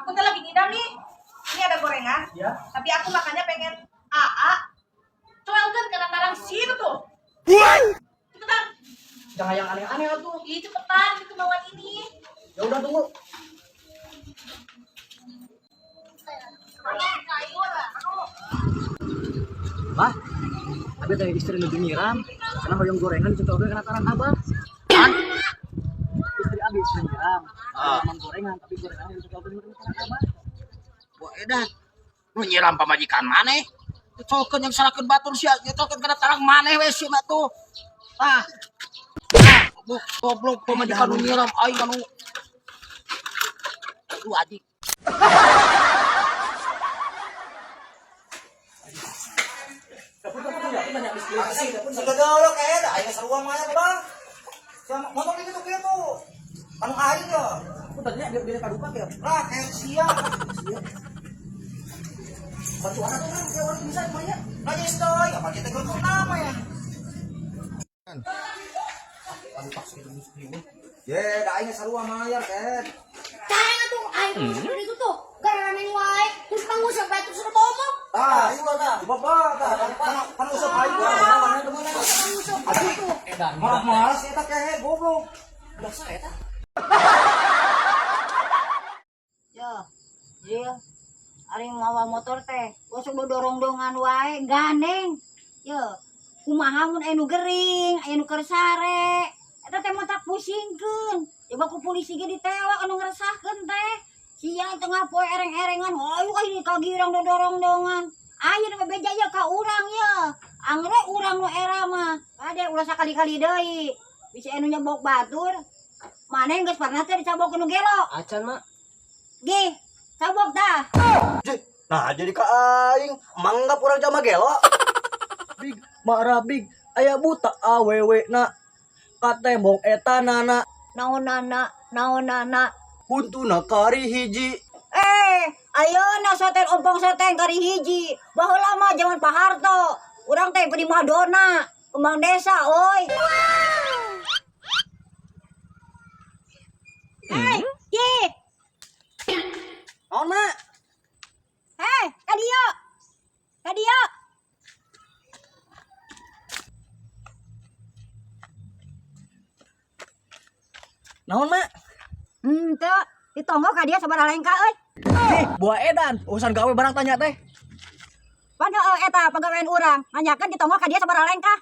Aku tuh lagi ngidam nih. Ini ada gorengan. Ya. Tapi aku makannya pengen AA. Coelkan karena tarang situ tuh. Cepetan. Jangan yang aneh-aneh tuh. Ih, cepetan itu kemauan ini. Ya udah tunggu. Bah, abi teh istri lebih nyiram. Karena hoyong gorengan dicoba kena tarang abah. Istri abi istri nyiram. Emang gorengan, tapi gorengan dicoba kena tarang abah. Wah edan, nu nyiram pamajikan maneh. Dicolkeun yang salahkeun batur sia, dicolkeun kana tarang maneh we si batu. Ah. Goblok pamajikan nu nyiram aing anu. Aduh adik. Segala kayak ada ayo sarua mah bang. Sama motor itu kitu. Anu aing ya. Aku tadinya dia kaduka ya. Lah kayak sia. Batu anak tuh kan kayak orang bisa semuanya. Najis toy, apa kita gelut nama ya? Ye, da aing sarua mah ya, Ted. Kayaknya tuh air seperti itu tuh gara-gara neng wae terus kamu sampai terus ngomong Ah, iya dah. Bapak, kan usah aing. Aduh, Edan. malas eta kayak goblok. Dosa eta. ya iya ari ngawa motor teh gosok dorong-dongan wae ganeng ya kumaha mun anu gering anu keur sare eta teh mah tak pusingkeun coba ku polisi ge ditewak anu ngresahkeun teh sia tengah poe ereng-erengan hayu ini kagirang dorong-dongan ayeuna mah beja ya ka urang ya angre urang nu era mah ade ulah sakali-kali deui bisa anu nyebok batur maneh geus pernah teh dicabok nu gelo Acan mah. Gih, cabok dah. Nah, jadi ka aing manggap urang jama gelo. Big, marah big. Aya buta awewe na. Katembong eta nana. Naonana. Huntuna kari hiji. Ayeuna soten ompong soten kari hiji. Baheula mah zaman Pak Harto. Urang teh prima dona, kembang desa, oi. Gih. Naon mak? Kadio. Naon mak? Teu, ditonggo ka dia sabaraha lengka euy. Buah edan. Urusan gawe barang tanya teh. Padahal eta pagawean urang, nanyakeun ditonggo ka dia sabaraha lengka.